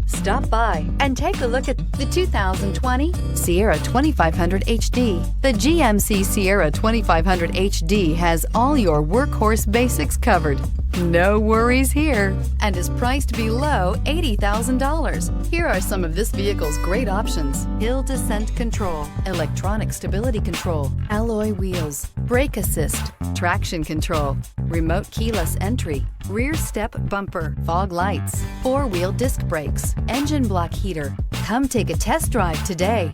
Stop by and take a look at the 2020 Sierra 2500 HD. The GMC Sierra 2500 HD has all your workhorse basics covered. No worries here, and is priced below $80,000. Here are some of this vehicle's great options: hill descent control, electronic stability control, alloy wheels, brake assist, traction control, remote keyless entry, rear step bumper, fog lights, four-wheel disc brakes, engine block heater. Come take a test drive today.